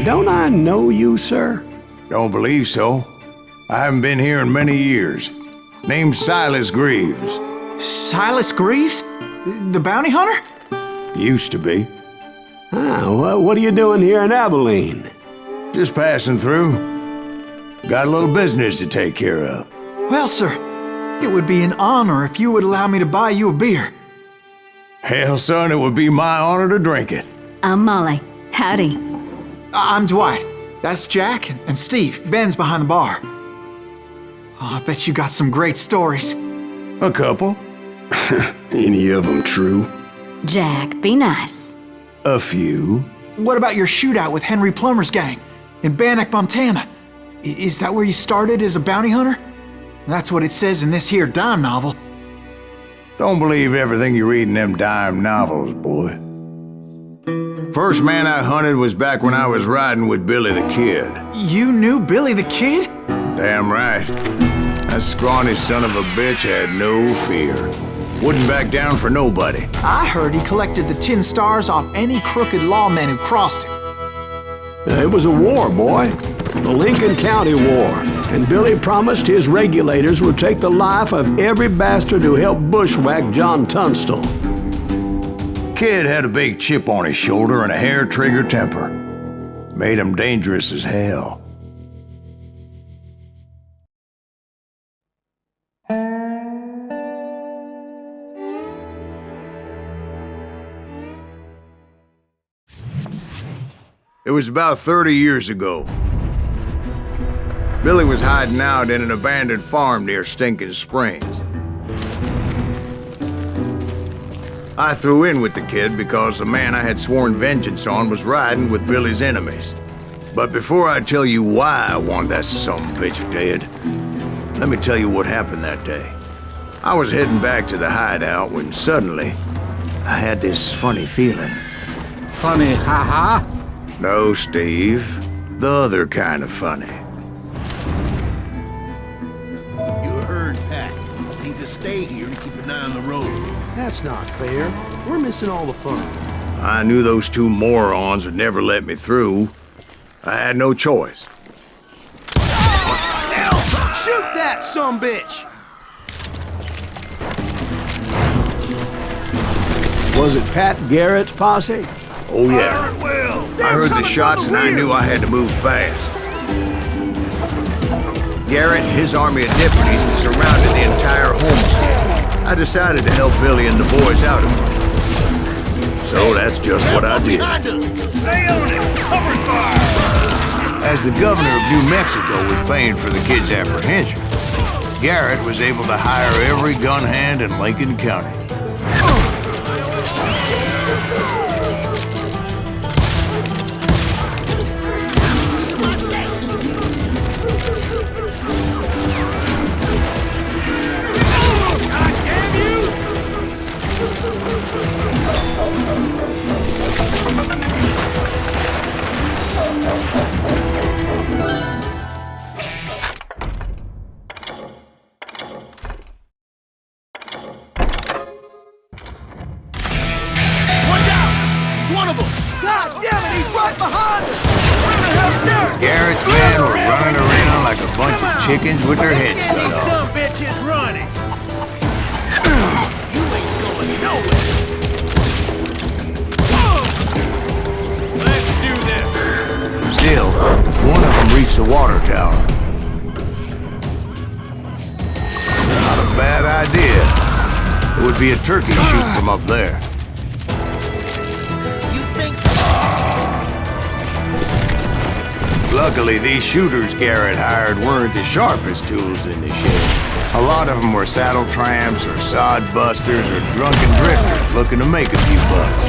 Don't I know you, sir? Don't believe so. I haven't been here in many years. Name's Silas Greaves. Silas Greaves? The bounty hunter? Used to be. What are you doing here in Abilene? Just passing through. Got a little business to take care of. Well, sir, it would be an honor if you would allow me to buy you a beer. Hell, son, it would be my honor to drink it. I'm Molly. Howdy. I'm Dwight. That's Jack and Steve. Ben's behind the bar. Oh, I bet you got some great stories. A couple. Any of them true? Jack, be nice. A few. What about your shootout with Henry Plummer's gang in Bannock, Montana? Is that where you started as a bounty hunter? That's what it says in this here dime novel. Don't believe everything you read in them dime novels, boy. First man I hunted was back when I was riding with Billy the Kid. You knew Billy the Kid? Damn right. That scrawny son of a bitch had no fear. Wouldn't back down for nobody. I heard he collected the 10 stars off any crooked lawman who crossed him. It was a war, boy. The Lincoln County War. And Billy promised his regulators would take the life of every bastard who helped bushwhack John Tunstall. Kid had a big chip on his shoulder and a hair-trigger temper. Made him dangerous as hell. It was about 30 years ago. Billy was hiding out in an abandoned farm near Stinking Springs. I threw in with the kid because the man I had sworn vengeance on was riding with Billy's enemies. But before I tell you why I want that sumbitch dead, let me tell you what happened that day. I was heading back to the hideout when suddenly I had this funny feeling. Funny, ha-ha? No, Steve. The other kind of funny. You heard Pat. Need to stay here to keep an eye on the road. That's not fair. We're missing all the fun. I knew those two morons would never let me through. I had no choice. Hell! Shoot that sumbitch! Was it Pat Garrett's posse? Oh yeah. I heard the shots and I knew I had to move fast. Garrett and his army of deputies had surrounded the entire homestead. I decided to help Billy and the boys out of it. So that's just what I did. Stay on it! Cover fire! As the governor of New Mexico was paying for the kid's apprehension, Garrett was able to hire every gun hand in Lincoln County. Garrett's men were running around like a bunch of chickens with their heads cut off. Some bitches running! You ain't going nowhere! Let's do this! Still, one of them reached the water tower. Not a bad idea. It would be a turkey shoot from up there. Luckily, these shooters Garrett hired weren't the sharpest tools in the shed. A lot of them were saddle tramps or sod busters or drunken drifters looking to make a few bucks.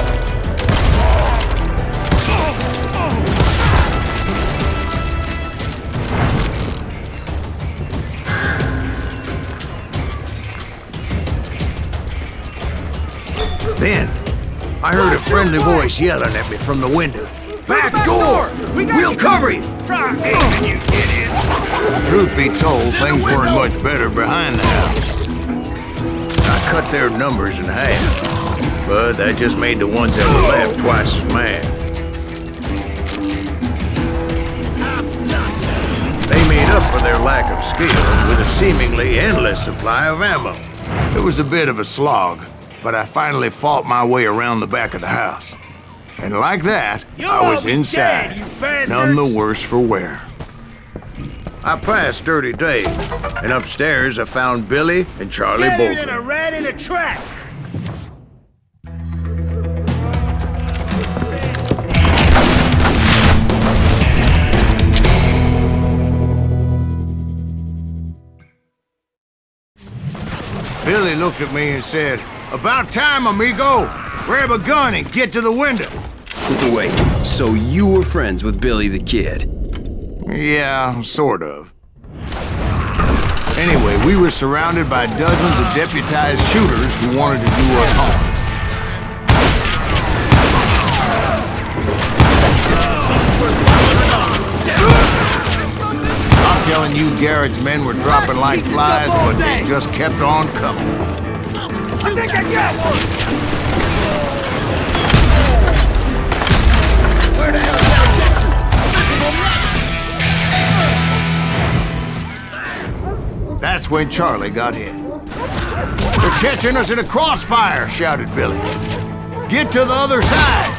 Then, I heard a friendly voice yelling at me from the window. Back door! We'll cover you! Try aiming, you idiot! Truth be told, things weren't much better behind the house. I cut their numbers in half, but that just made the ones that were left twice as mad. lack of skill with a seemingly endless supply of ammo. It was a bit of a slog, but I finally fought my way around the back of the house. And like that, I was inside, none the worse for wear. I passed Dirty Dave, and upstairs I found Billy and Charlie Better than Bolton. a rat in a trap! Billy looked at me and said, "About time, amigo! Grab a gun and get to the window." Wait, so you were friends with Billy the Kid? Yeah, sort of. Anyway, we were surrounded by dozens of deputized shooters who wanted to do us harm. I'm telling you, Garrett's men were dropping like flies, but they just kept on coming. I think I got one! Where the hell did I get to? That's when Charlie got hit. "They're catching us in a crossfire," shouted Billy. "Get to the other side!"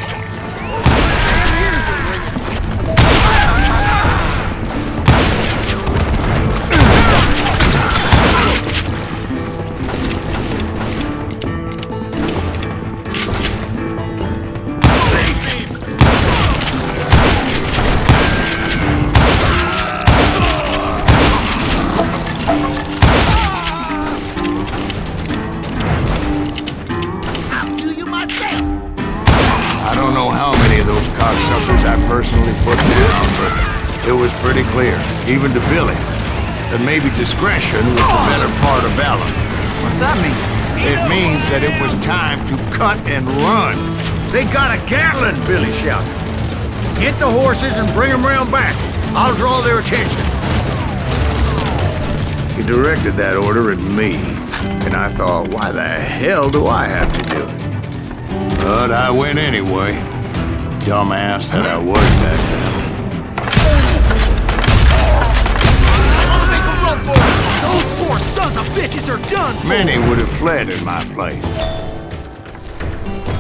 I don't know how many of those cocksuckers I personally put down, but it was pretty clear, even to Billy, that maybe discretion was the better part of valor. What's that mean? It means that it was time to cut and run. "They got a Gatling," Billy shouted. "Get the horses and bring them round back. I'll draw their attention." He directed that order at me, and I thought, why the hell do I have to do it? But I went anyway. Dumbass that I was that time. I'll make a run for it! Those poor sons of bitches are done for! Many would have fled in my place.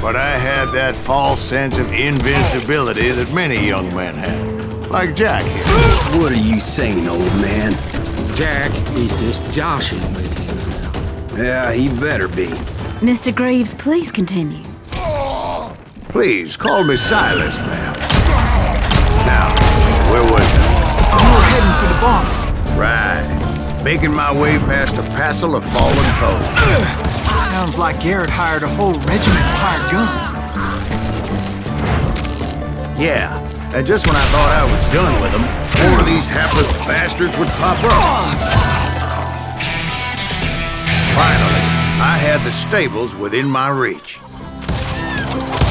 But I had that false sense of invincibility that many young men have. Like Jack here. What are you saying, old man? Jack is just joshing with you now. Yeah, he better be. Mr. Greaves, please continue. Please, call me Silas, ma'am. Now, where was I? You were heading for the barn. Right. Making my way past a passel of fallen foes. Sounds like Garrett hired a whole regiment of hired guns. Yeah, and just when I thought I was done with them, more of these hapless bastards would pop up. Finally, I had the stables within my reach.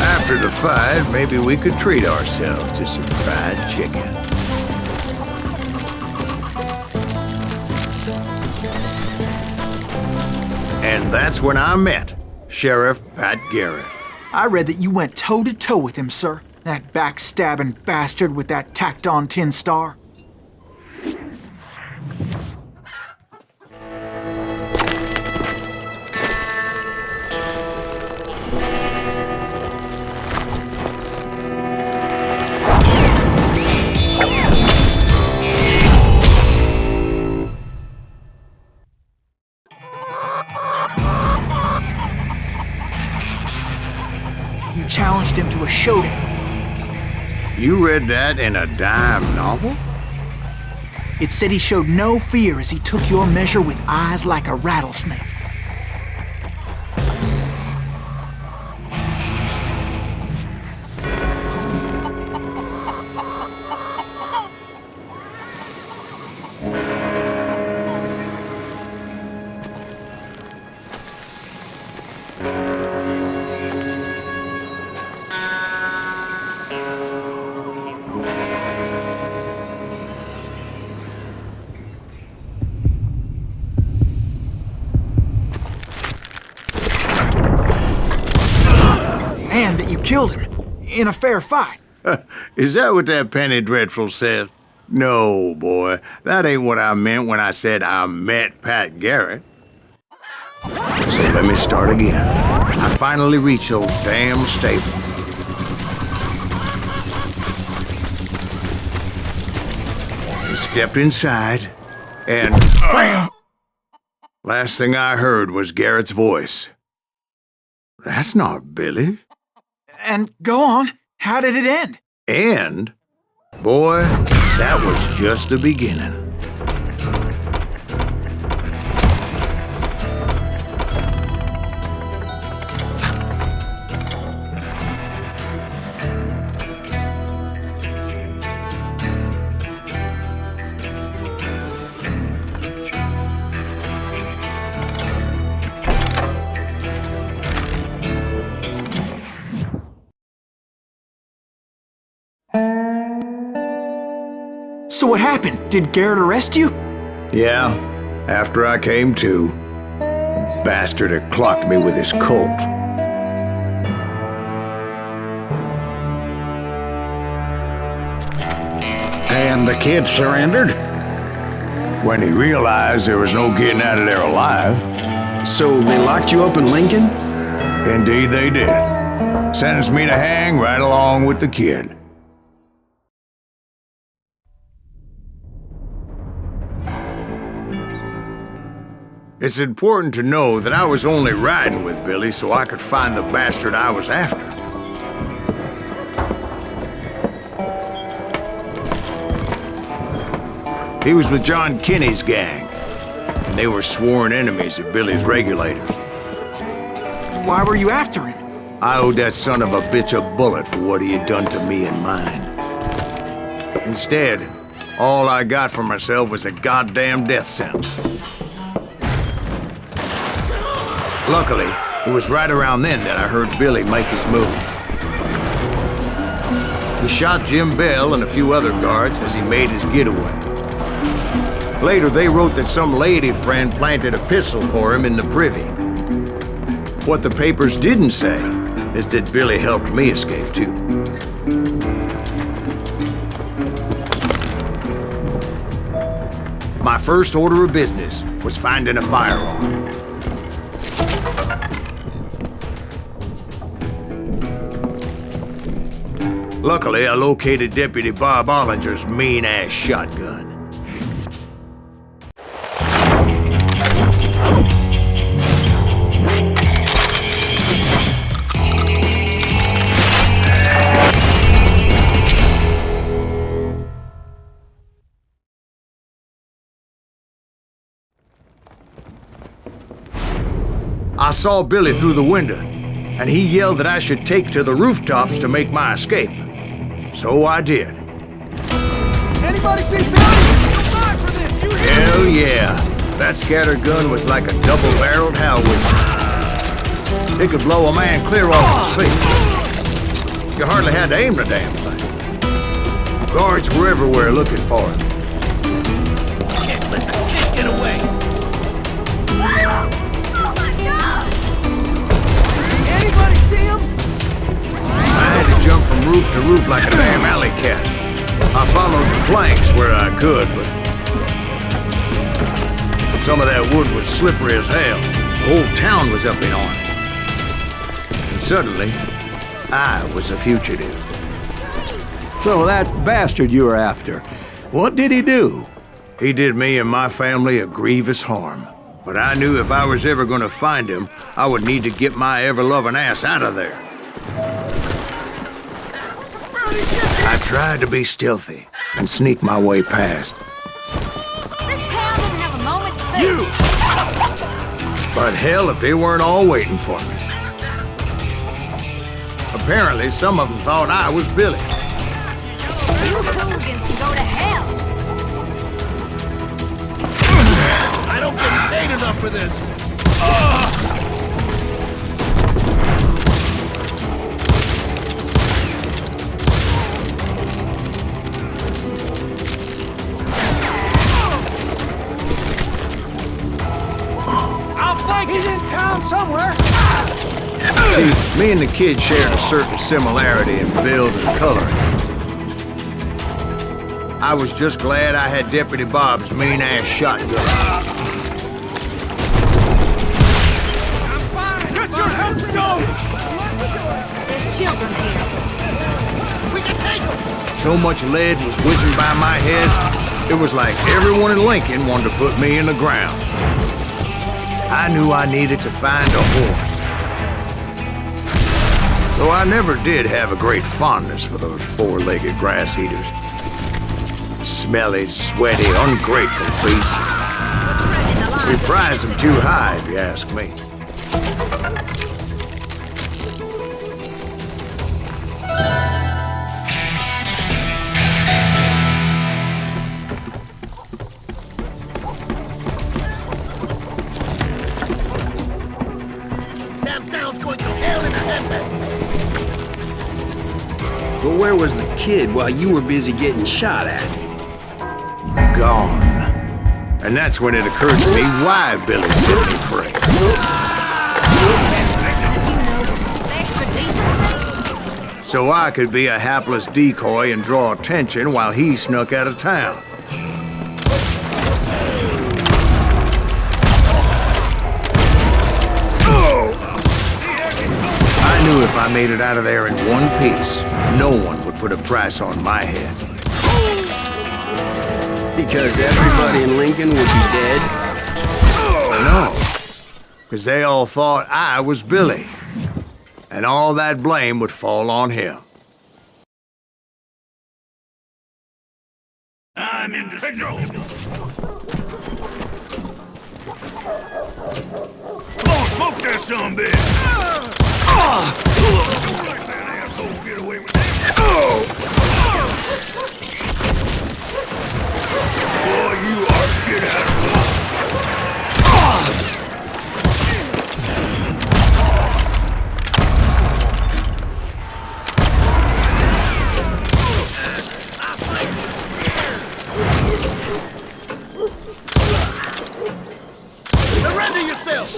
After the fight, maybe we could treat ourselves to some fried chicken. And that's when I met Sheriff Pat Garrett. I read that you went toe-to-toe with him, sir. That backstabbing bastard with that tacked-on tin star. You challenged him to a showdown. You read that in a dime novel? It said he showed no fear as he took your measure with eyes like a rattlesnake. And that you killed him in a fair fight. Is that what that penny dreadful said? No, boy. That ain't what I meant when I said I met Pat Garrett. So let me start again. I finally reached those damn stables. I stepped inside, and last thing I heard was Garrett's voice. That's not Billy. And go on, how did it end? And, boy, that was just the beginning. So what happened? Did Garrett arrest you? Yeah, after I came to, the bastard had clocked me with his Colt. And the kid surrendered? When he realized there was no getting out of there alive. So they locked you up in Lincoln? Indeed they did. Sentenced me to hang right along with the kid. It's important to know that I was only riding with Billy so I could find the bastard I was after. He was with John Kinney's gang, and they were sworn enemies of Billy's regulators. Why were you after him? I owed that son of a bitch a bullet for what he had done to me and mine. Instead, all I got for myself was a goddamn death sentence. Luckily, it was right around then that I heard Billy make his move. He shot Jim Bell and a few other guards as he made his getaway. Later, they wrote that some lady friend planted a pistol for him in the privy. What the papers didn't say is that Billy helped me escape, too. My first order of business was finding a firearm. Luckily, I located Deputy Bob Ollinger's mean-ass shotgun. I saw Billy through the window, and he yelled that I should take to the rooftops to make my escape. So I did. Anybody see Billy? You'll die for this, you hear? Hell yeah. That scatter gun was like a double-barreled howitzer. It could blow a man clear off his feet. You hardly had to aim the damn thing. Guards were everywhere looking for him. Can't let the kid get away. Anybody see him? I had to jump from roof to roof like a damn alley cat. I followed the planks where I could, but some of that wood was slippery as hell. The whole town was up in arms. And suddenly, I was a fugitive. So that bastard you were after, what did he do? He did me and my family a grievous harm. But I knew if I was ever going to find him, I would need to get my ever-loving ass out of there. I tried to be stealthy and sneak my way past. This town doesn't have a moment's peace. You! But hell, if they weren't all waiting for me. Apparently, some of them thought I was Billy. You hooligans can go to hell. I don't get paid enough for this! I'll flank him. He's in town somewhere. See, me and the kid shared a certain similarity in build and coloring. I was just glad I had Deputy Bob's mean-ass shotgun. Get your headstone! There's children here. We can take them! So much lead was whizzing by my head, it was like everyone in Lincoln wanted to put me in the ground. I knew I needed to find a horse. Though I never did have a great fondness for those four-legged grass eaters. Smelly, sweaty, ungrateful beasts. We prize them too high, if you ask me. Damn town's going to hell in a handbag! But where was the kid while you were busy getting shot at? Gone. And that's when it occurred to me why Billy set me free. Extra decency? So I could be a hapless decoy and draw attention while he snuck out of town. I knew if I made it out of there in one piece, no one would put a price on my head. Because everybody in Lincoln would be dead? No, because they all thought I was Billy, and all that blame would fall on him. I'm in control. Come on, smoke that sumbitch! Let that asshole get away with that. Boy, you are get out of luck. Surrender yourself!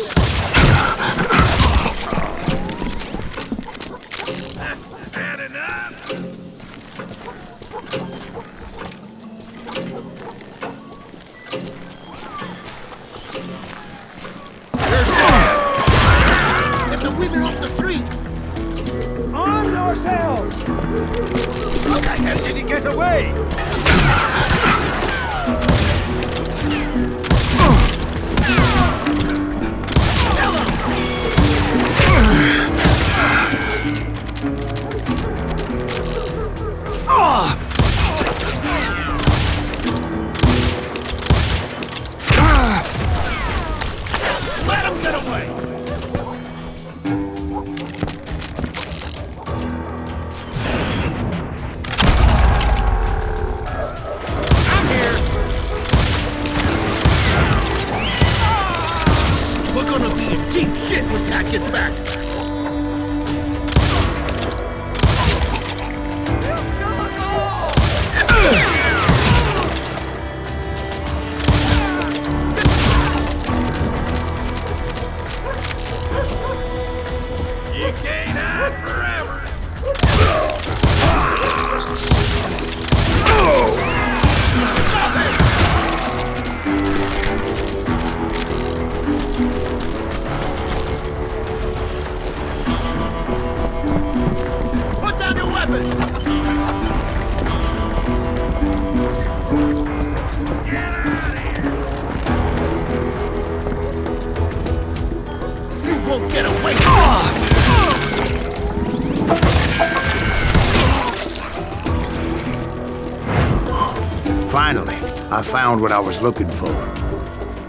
Bad enough. Get the women off the street! Arm yourselves! How the hell did he get away? Let him get away. I'm here! We're gonna be in deep shit when Pat gets back! You can't hide forever. Put down your weapons! Get out of here. You won't get away! Finally, I found what I was looking for.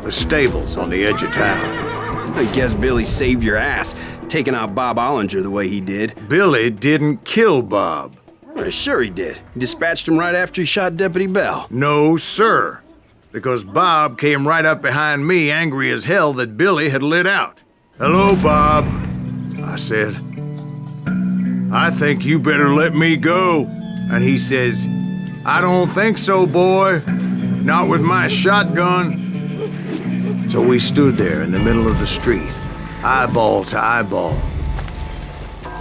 The stables on the edge of town. I guess Billy saved your ass, taking out Bob Ollinger the way he did. Billy didn't kill Bob. Sure he did. He dispatched him right after he shot Deputy Bell. No, sir. Because Bob came right up behind me, angry as hell that Billy had lit out. "Hello, Bob," I said. "I think you better let me go." And he says, "I don't think so, boy. Not with my shotgun." So we stood there in the middle of the street, eyeball to eyeball.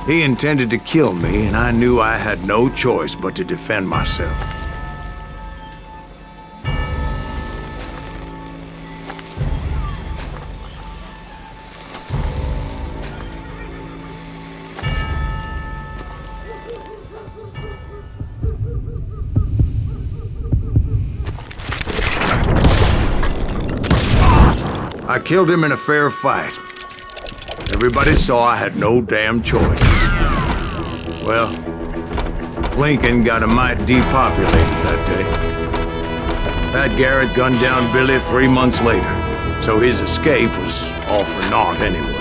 He intended to kill me, and I knew I had no choice but to defend myself. I killed him in a fair fight. Everybody saw I had no damn choice. Well, Lincoln got a mite depopulated that day. Pat Garrett gunned down Billy 3 months later, so his escape was all for naught anyway.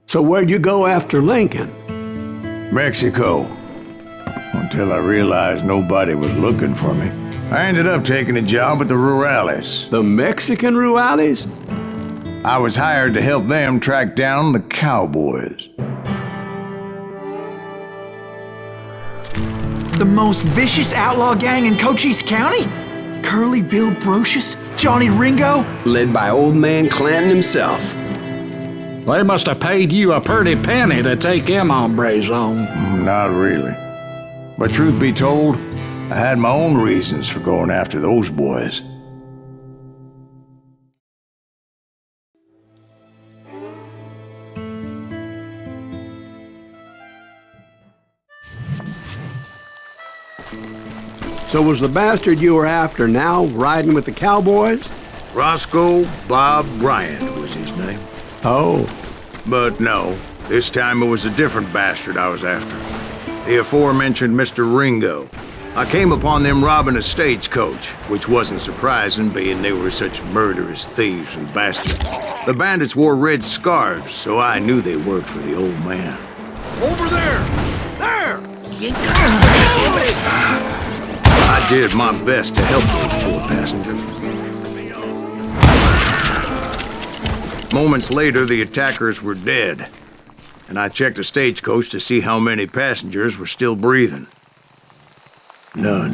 So where'd you go after Lincoln? Mexico. Until I realized nobody was looking for me. I ended up taking a job at the Rurales. The Mexican Rurales? I was hired to help them track down the cowboys. The most vicious outlaw gang in Cochise County? Curly Bill Brocious? Johnny Ringo? Led by old man Clanton himself. They must have paid you a pretty penny to take them hombres on. Not really. But truth be told, I had my own reasons for going after those boys. So was the bastard you were after now riding with the cowboys? Roscoe Bob Bryant was his name. Oh. But no, this time it was a different bastard I was after. The aforementioned Mr. Ringo. I came upon them robbing a stagecoach, which wasn't surprising, being they were such murderous thieves and bastards. The bandits wore red scarves, so I knew they worked for the old man. Over there! There! I did my best to help those poor passengers. Moments later, the attackers were dead, and I checked the stagecoach to see how many passengers were still breathing. None.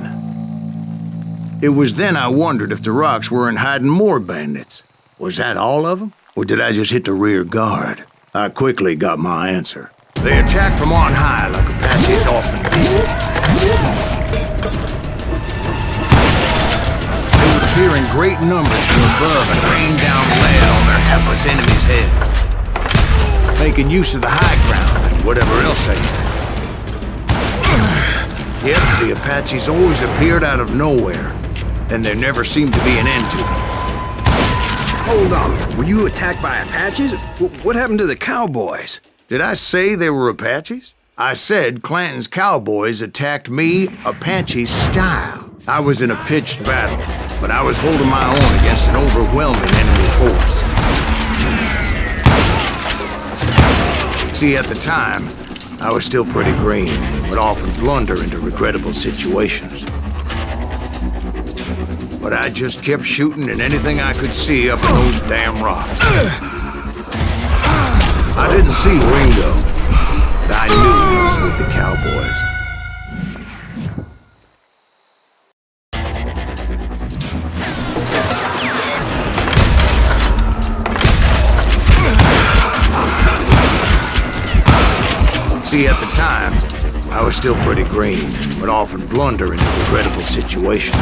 It was then I wondered if the rocks weren't hiding more bandits. Was that all of them? Or did I just hit the rear guard? I quickly got my answer. They attacked from on high like Apaches often do. They would appear in great numbers from above and rain down lead on their hapless enemies' heads, making use of the high ground and whatever else they had. Yet the Apaches always appeared out of nowhere, and there never seemed to be an end to them. Hold on, were you attacked by Apaches? What happened to the cowboys? Did I say they were Apaches? I said Clanton's cowboys attacked me Apache style. I was in a pitched battle, but I was holding my own against an overwhelming enemy force. See, at the time, I was still pretty green and would often blunder into regrettable situations. But I just kept shooting at anything I could see up in those damn rocks. I didn't see Ringo, but I knew he was with the cowboys. See, at the time, I was still pretty green and would often blunder into regrettable situations.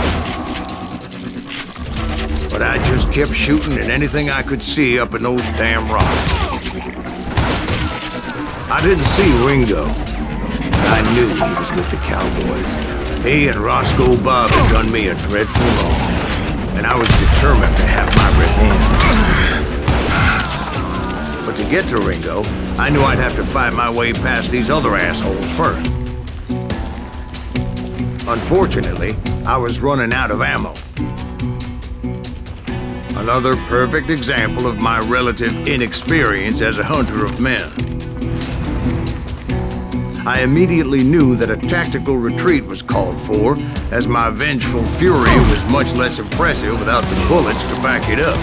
But I just kept shooting at anything I could see up in those damn rocks. I didn't see Ringo, but I knew he was with the cowboys. He and Roscoe Bob had done me a dreadful wrong, and I was determined to have my revenge. But to get to Ringo, I knew I'd have to fight my way past these other assholes first. Unfortunately, I was running out of ammo. Another perfect example of my relative inexperience as a hunter of men. I immediately knew that a tactical retreat was called for, as my vengeful fury was much less impressive without the bullets to back it up.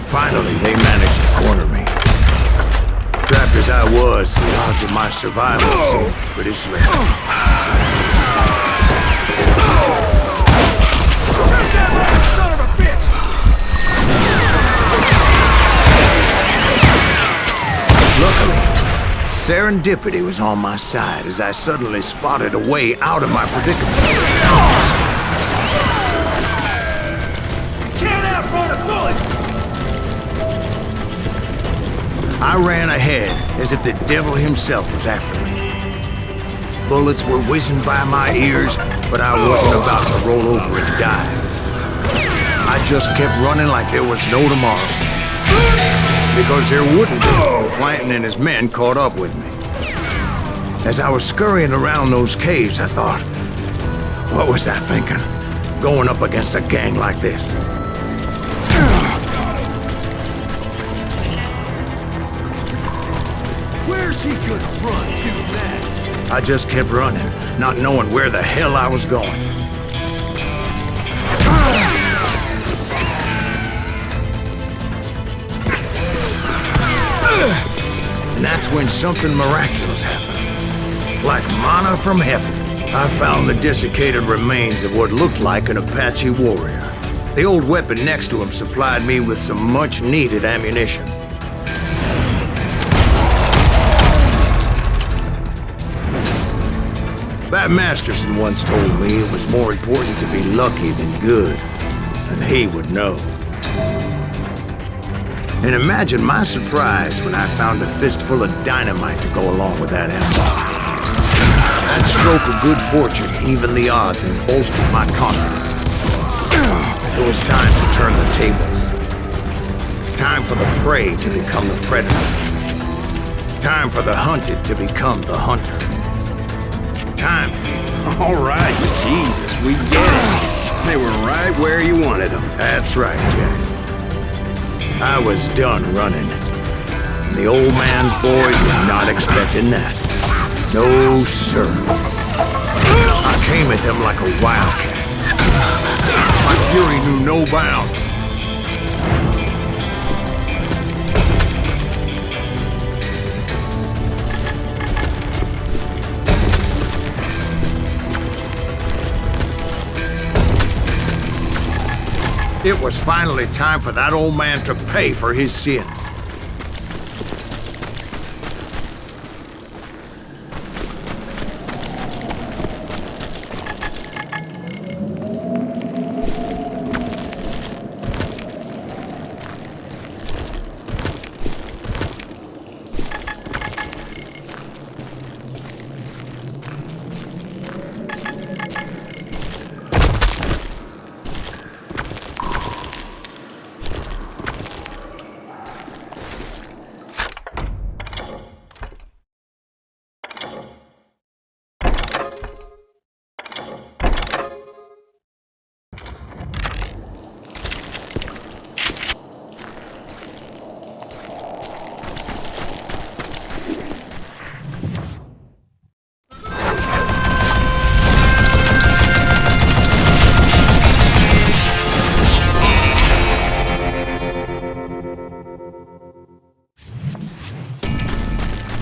Finally, they managed to corner me. Trapped as I was, the odds of my survival seemed pretty slim. Shoot that son of a bitch! Luckily, serendipity was on my side as I suddenly spotted a way out of my predicament. Can't outrun a bullet! I ran ahead as if the devil himself was after me. Bullets were whizzing by my ears, but I wasn't about to roll over and die. I just kept running like there was no tomorrow. Because there wouldn't be if Clanton and his men caught up with me. As I was scurrying around those caves, I thought, what was I thinking? Going up against a gang like this? Where's he gonna run to now? I just kept running, not knowing where the hell I was going. And that's when something miraculous happened. Like manna from heaven, I found the desiccated remains of what looked like an Apache warrior. The old weapon next to him supplied me with some much-needed ammunition. Bat Masterson once told me it was more important to be lucky than good, and he would know. And imagine my surprise when I found a fistful of dynamite to go along with that ammo. That stroke of good fortune evened the odds and bolstered my confidence. It was time to turn the tables. Time for the prey to become the predator. Time for the hunted to become the hunter. Time. All right, Jesus, we get it. They were right where you wanted them. That's right, Jack. I was done running. And the old man's boys were not expecting that. No, sir. I came at them like a wildcat. My fury knew no bounds. It was finally time for that old man to pay for his sins.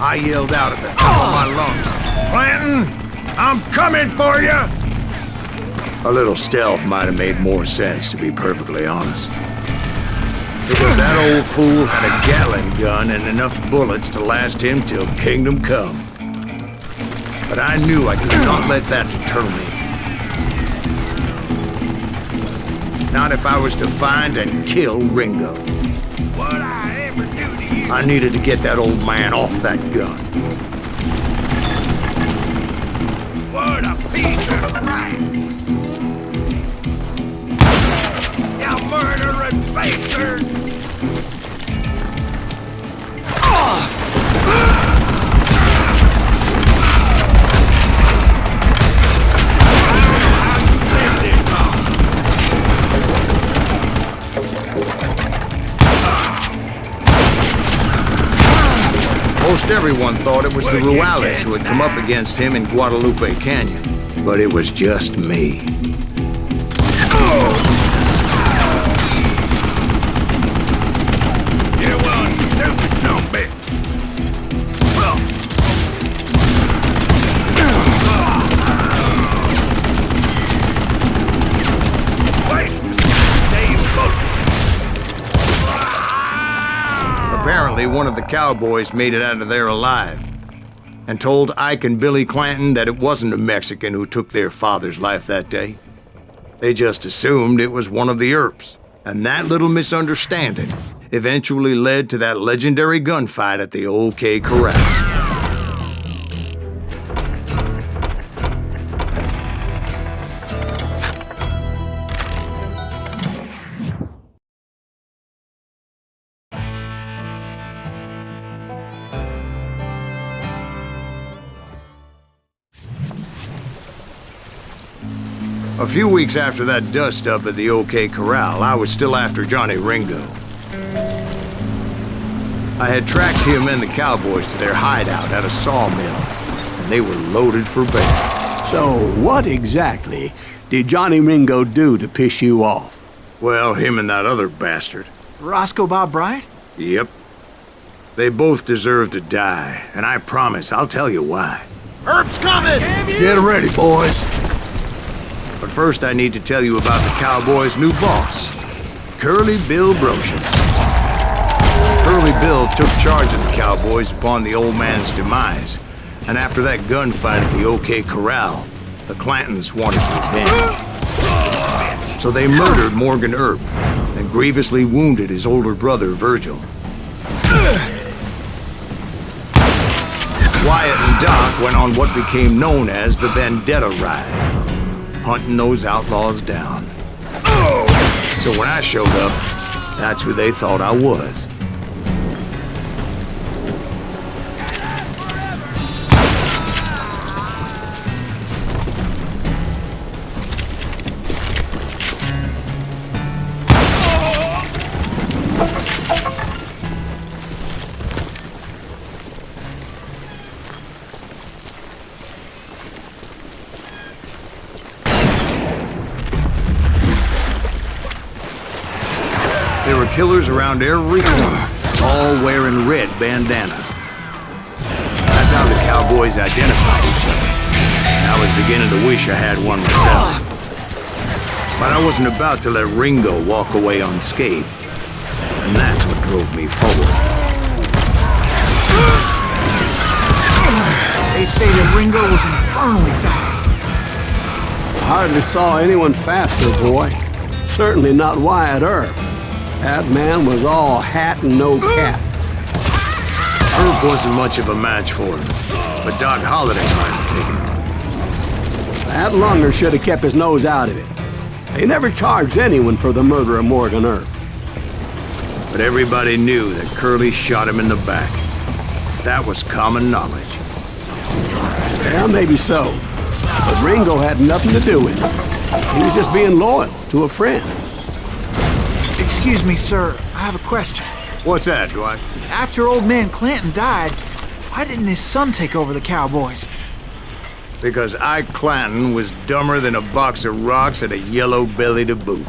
I yelled out at the top of my lungs, "Clanton, I'm coming for you!" A little stealth might have made more sense, to be perfectly honest. Because that old fool had a Gatling gun and enough bullets to last him till kingdom come. But I knew I could not let that deter me. Not if I was to find and kill Ringo. What'd I ever do to you? I needed to get that old man off that gun. What a piece of crap! You murdering bastard! Most everyone thought it was the Ruales who had come up against him in Guadalupe Canyon, but it was just me. You one stupid zombie! Wait! Stay focused! Apparently, one of the cowboys made it out of there alive. and told Ike and Billy Clanton that it wasn't a Mexican who took their father's life that day. They just assumed it was one of the Earps, and that little misunderstanding eventually led to that legendary gunfight at the OK Corral. A few weeks after that dust-up at the OK Corral, I was still after Johnny Ringo. I had tracked him and the cowboys to their hideout at a sawmill, and they were loaded for bear. So what exactly did Johnny Ringo do to piss you off? Well, him and that other bastard. Roscoe Bob Bryant? Yep. They both deserve to die, and I promise I'll tell you why. Earp's coming! Get ready, boys. But first I need to tell you about the Cowboys' new boss, Curly Bill Brocious. Curly Bill took charge of the Cowboys upon the old man's demise, and after that gunfight at the OK Corral, the Clantons wanted revenge. So they murdered Morgan Earp and grievously wounded his older brother, Virgil. Wyatt and Doc went on what became known as the Vendetta Ride, hunting those outlaws down. So when I showed up, that's who they thought I was. There were killers around every corner, all wearing red bandanas. That's how the Cowboys identified each other. And I was beginning to wish I had one myself. But I wasn't about to let Ringo walk away unscathed. And that's what drove me forward. They say that Ringo was infernally fast. I hardly saw anyone faster, boy. Certainly not Wyatt Earp. That man was all hat and no cap. Earp wasn't much of a match for him, but Doc Holliday might have taken him. That lunger should have kept his nose out of it. They never charged anyone for the murder of Morgan Earp. But everybody knew that Curly shot him in the back. That was common knowledge. Yeah, maybe so. But Ringo had nothing to do with it. He was just being loyal to a friend. Excuse me, sir. I have a question. What's that, Dwight? After old man Clanton died, why didn't his son take over the Cowboys? Because Ike Clanton was dumber than a box of rocks and a yellow belly to boot.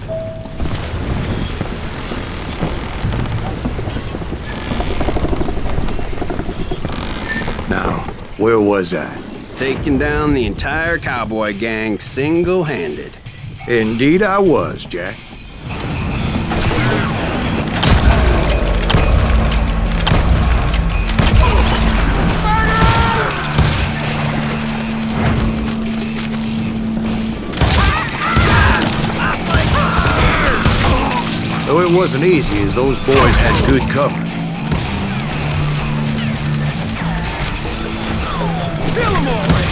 Now, where was I? Taking down the entire cowboy gang single-handed. Indeed I was, Jack. Though it wasn't easy, as those boys had good cover. Kill 'em already!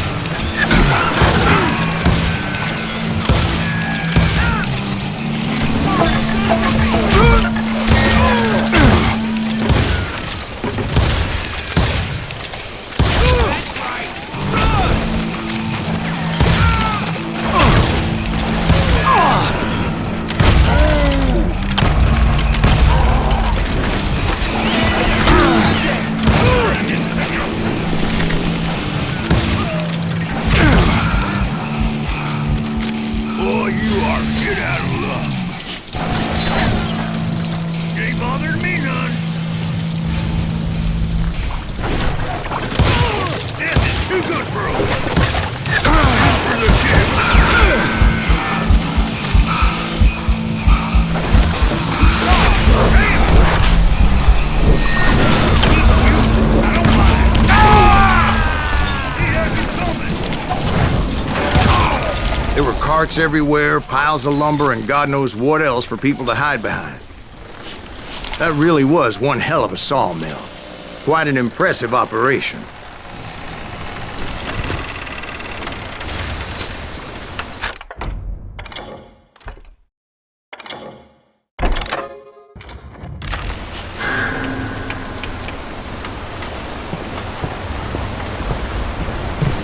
Carts everywhere, piles of lumber, and God knows what else for people to hide behind. That really was one hell of a sawmill. Quite an impressive operation.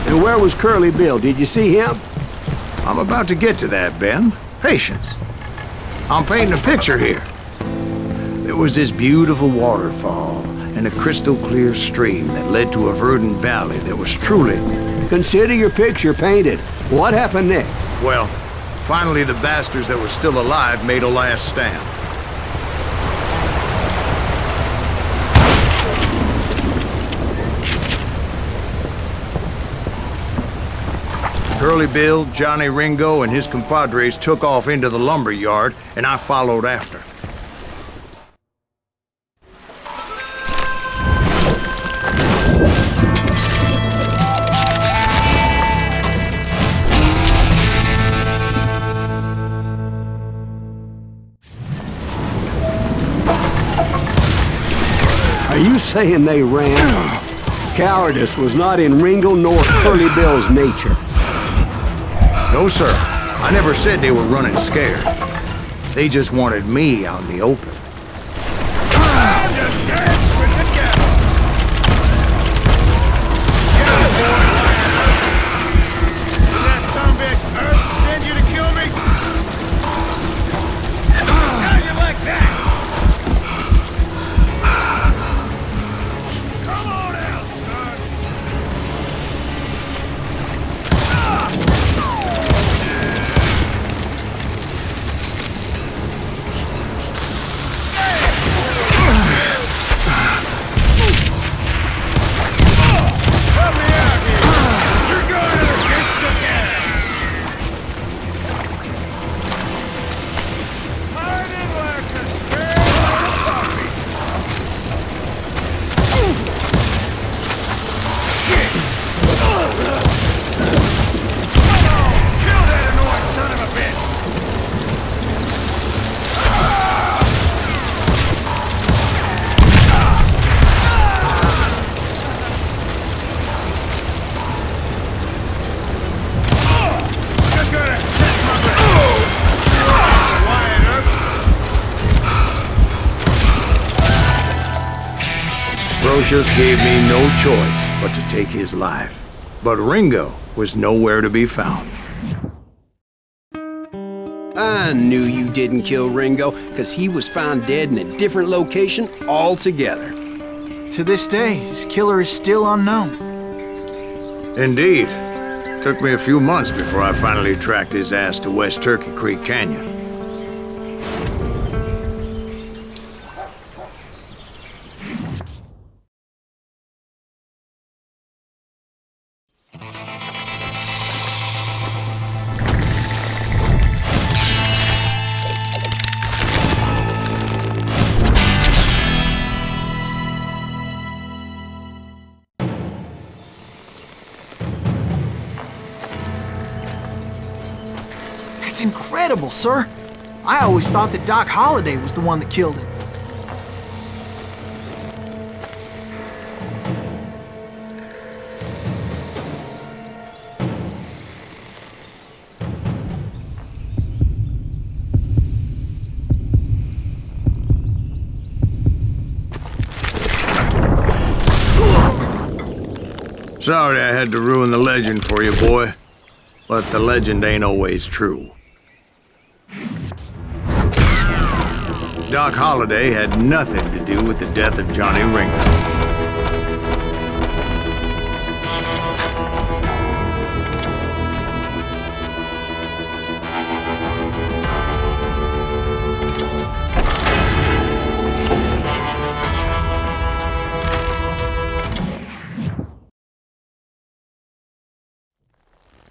And where was Curly Bill? Did you see him? I'm about to get to that, Ben. Patience. I'm painting a picture here. There was this beautiful waterfall and a crystal clear stream that led to a verdant valley that was truly... Consider your picture painted. What happened next? Well, finally the bastards that were still alive made a last stand. Curly Bill, Johnny Ringo, and his compadres took off into the lumber yard, and I followed after. Are you saying they ran? Cowardice was not in Ringo nor Curly Bill's nature. No, sir. I never said they were running scared. They just wanted me out in the open. Time to dance with the devil! Get up, boys! Did that sumbitch Earth send you to kill me? How you like that? Come on out, son! Help me out here! You're going to the gates again! Hiding like a scared little puppy! Shit! Come on! Kill that annoying son of a bitch! Just gotta catch my breath. Quiet up. Brocious gave me no choice but to take his life. But Ringo was nowhere to be found. I knew you didn't kill Ringo, because he was found dead in a different location altogether. To this day, his killer is still unknown. Indeed. Took me a few months before I finally tracked his ass to West Turkey Creek Canyon. That's incredible, sir. I always thought that Doc Holliday was the one that killed him. Sorry I had to ruin the legend for you, boy. But the legend ain't always true. Doc Holliday had nothing to do with the death of Johnny Ringo.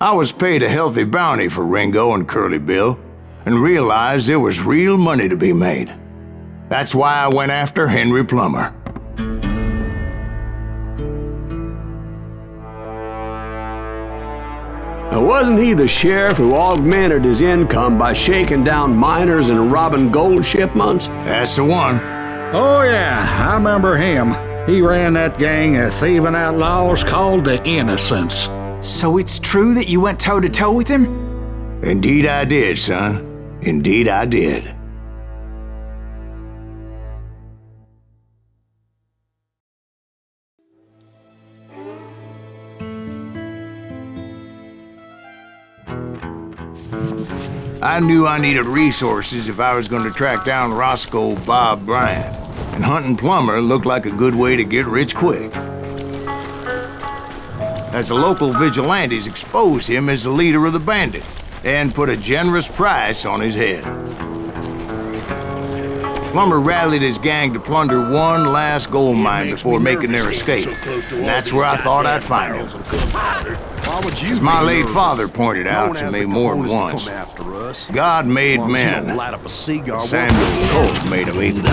I was paid a healthy bounty for Ringo and Curly Bill, and realized there was real money to be made. That's why I went after Henry Plummer. Wasn't he the sheriff who augmented his income by shaking down miners and robbing gold shipments? That's the one. Oh, yeah, I remember him. He ran that gang of thieving outlaws called the Innocents. So it's true that you went toe-to-toe with him? Indeed I did, son. Indeed I did. I knew I needed resources if I was going to track down Roscoe Bob Bryant, and hunting Plummer looked like a good way to get rich quick. As the local vigilantes exposed him as the leader of the bandits, and put a generous price on his head. Plummer rallied his gang to plunder one last gold mine before making their escape, and that's where I thought I'd find him. As my late father pointed out to me more than once, God made men, and Samuel Colt made them equal.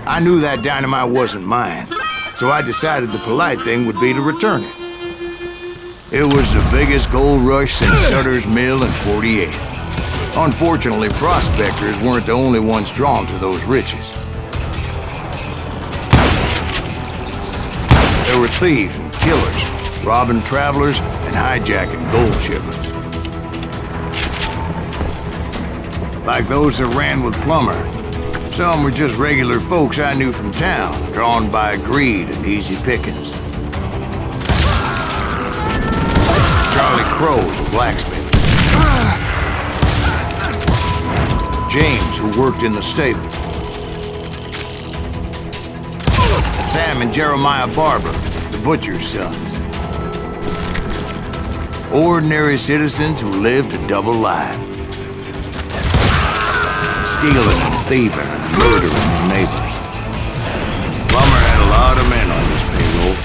I knew that dynamite wasn't mine, so I decided the polite thing would be to return it. It was the biggest gold rush since Sutter's Mill in '48. Unfortunately, prospectors weren't the only ones drawn to those riches. There were thieves and killers, robbing travelers and hijacking gold shipments. Like those that ran with Plummer. Some were just regular folks I knew from town, drawn by greed and easy pickings. Charlie Crow, the blacksmith. James, who worked in the stable. Sam and Jeremiah Barber, the butcher's sons. Ordinary citizens who lived a double life. Stealing and thieving and murdering their neighbors. Plummer had a lot of men on his payroll.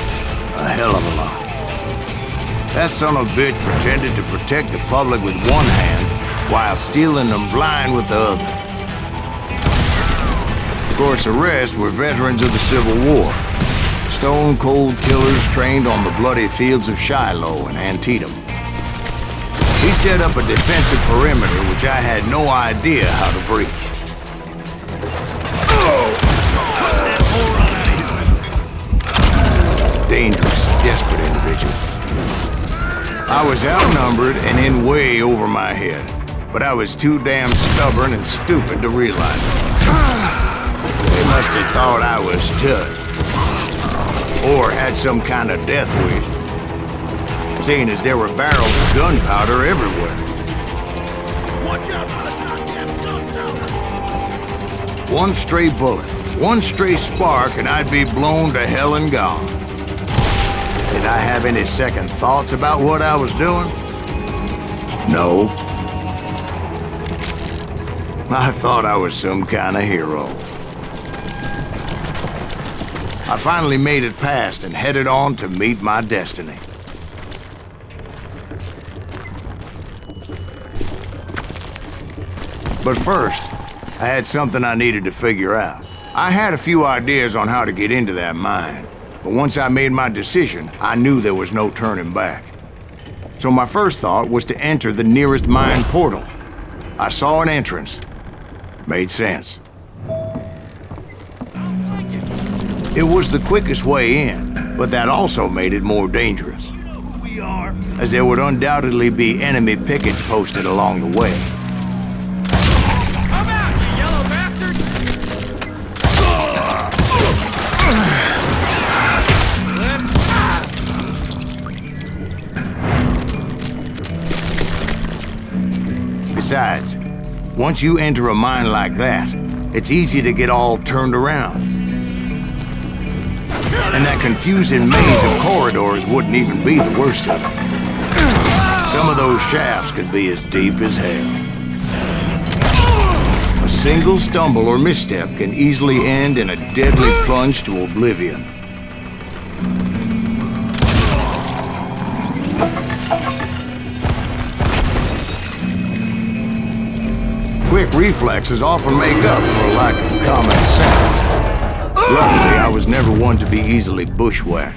A hell of a lot. That son of a bitch pretended to protect the public with one hand while stealing them blind with the other. Of course, the rest were veterans of the Civil War. Stone-cold killers trained on the bloody fields of Shiloh and Antietam. He set up a defensive perimeter which I had no idea how to breach. Dangerous, desperate individuals. I was outnumbered and in way over my head, but I was too damn stubborn and stupid to realize it. They must have thought I was tough, or had some kind of death wish, seeing as there were barrels of gunpowder everywhere. Watch out for the goddamn gunpowder! One stray bullet, one stray spark, and I'd be blown to hell and gone. Did I have any second thoughts about what I was doing? No. I thought I was some kind of hero. I finally made it past and headed on to meet my destiny. But first, I had something I needed to figure out. I had a few ideas on how to get into that mine, but once I made my decision, I knew there was no turning back. So my first thought was to enter the nearest mine portal. I saw an entrance. Made sense. It was the quickest way in, but that also made it more dangerous, as there would undoubtedly be enemy pickets posted along the way. Come out, you yellow bastard! Besides, once you enter a mine like that, it's easy to get all turned around. And that confusing maze of corridors wouldn't even be the worst of it. Some of those shafts could be as deep as hell. single stumble or misstep can easily end in a deadly plunge to oblivion. Quick reflexes often make up for a lack of common sense. Luckily, I was never one to be easily bushwhacked.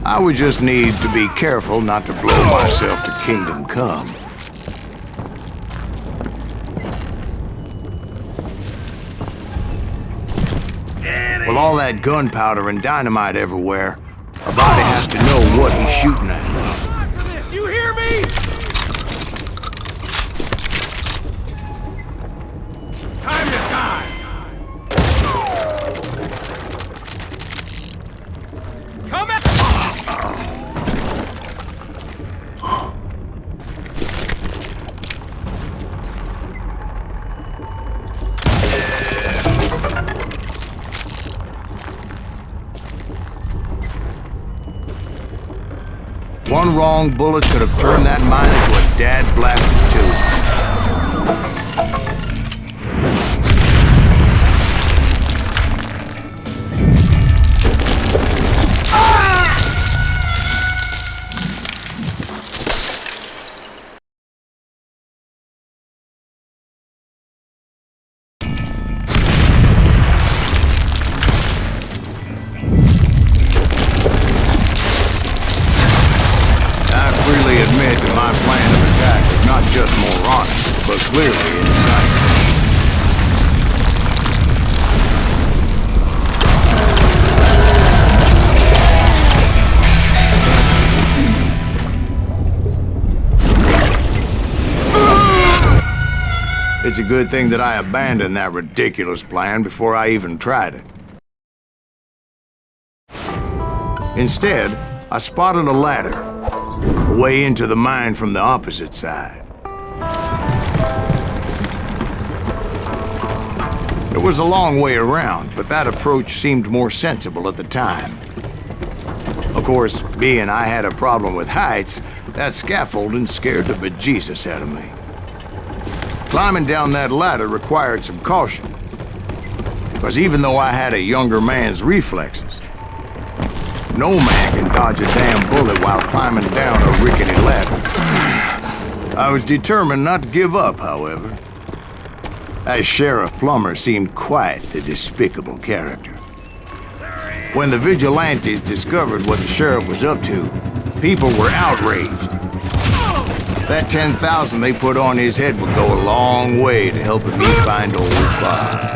I would just need to be careful not to blow myself to kingdom come. With all that gunpowder and dynamite everywhere, a body has to know what he's shooting at. For this, you hear me? Time to die. Come at. One wrong bullet could have turned that mine into a dad-blasted tube. Admit that my plan of attack was not just moronic, but clearly insightful. It's a good thing that I abandoned that ridiculous plan before I even tried it. Instead, I spotted a ladder, a way into the mine from the opposite side. It was a long way around, but that approach seemed more sensible at the time. Of course, being I had a problem with heights, that scaffolding scared the bejesus out of me. Climbing down that ladder required some caution, because even though I had a younger man's reflexes, no man can dodge a damn bullet while climbing down a rickety ladder. I was determined not to give up, however. As Sheriff Plummer seemed quite the despicable character. When the vigilantes discovered what the sheriff was up to, people were outraged. That 10,000 they put on his head would go a long way to helping me find old Bob.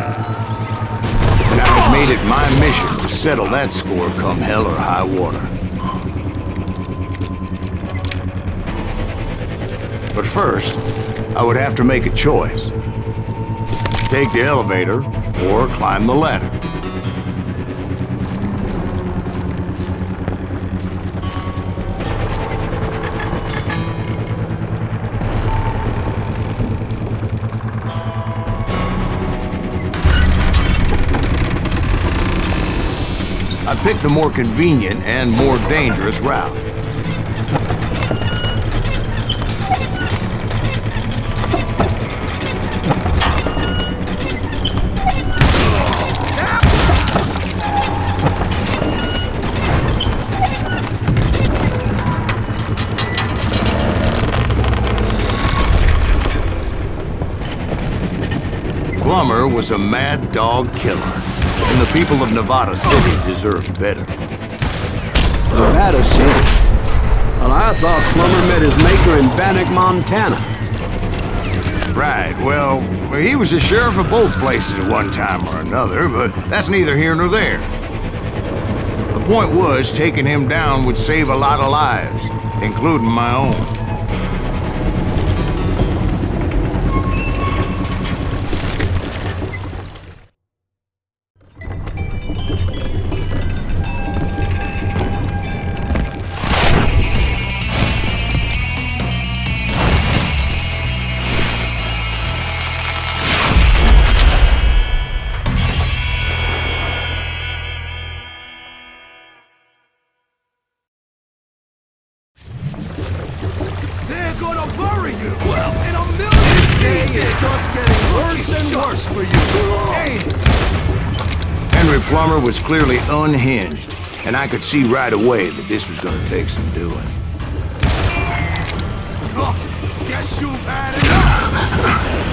And I've made it my mission to settle that score come hell or high water. But first, I would have to make a choice. Take the elevator or climb the ladder. I picked the more convenient and more dangerous route. Plummer was a mad dog killer, and the people of Nevada City deserved better. Nevada City? Well, I thought Plummer met his maker in Bannock, Montana. Right, well, he was the sheriff of both places at one time or another, but that's neither here nor there. The point was, taking him down would save a lot of lives, including my own. you. Well, and a million this day is just getting worse and worse for you. Ain't it? Henry Plummer was clearly unhinged, and I could see right away that this was gonna take some doing. Guess you've had enough!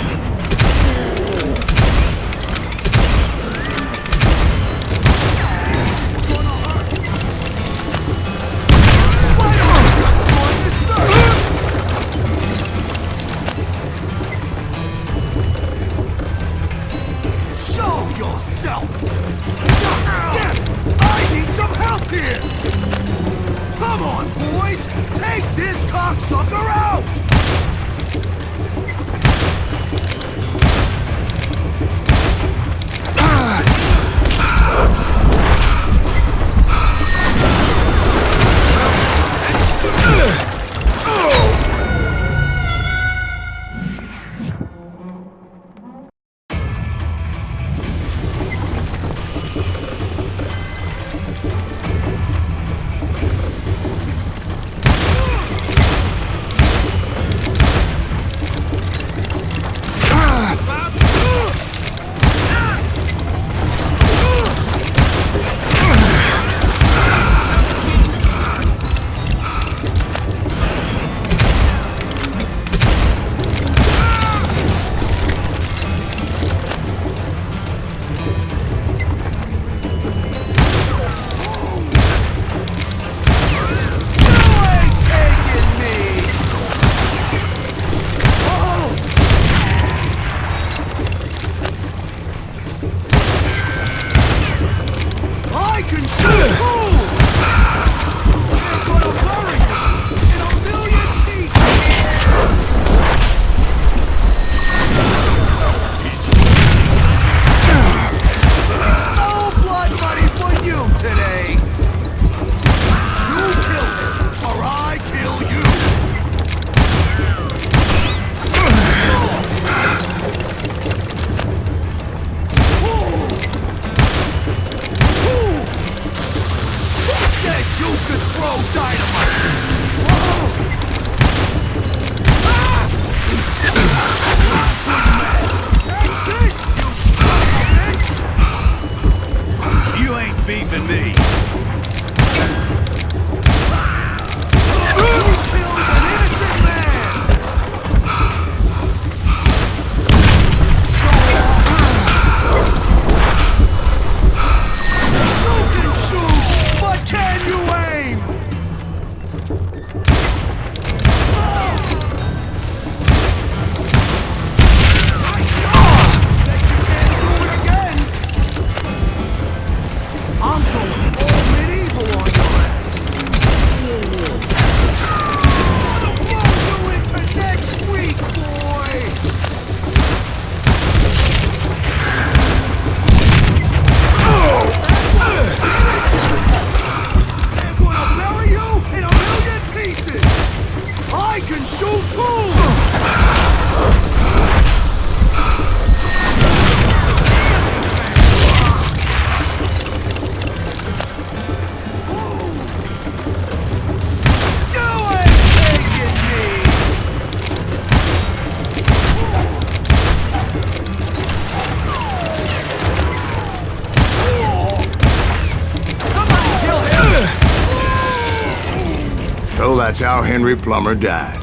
So that's how Henry Plummer died.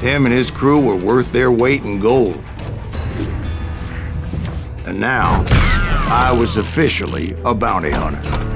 Him and his crew were worth their weight in gold. And now, I was officially a bounty hunter.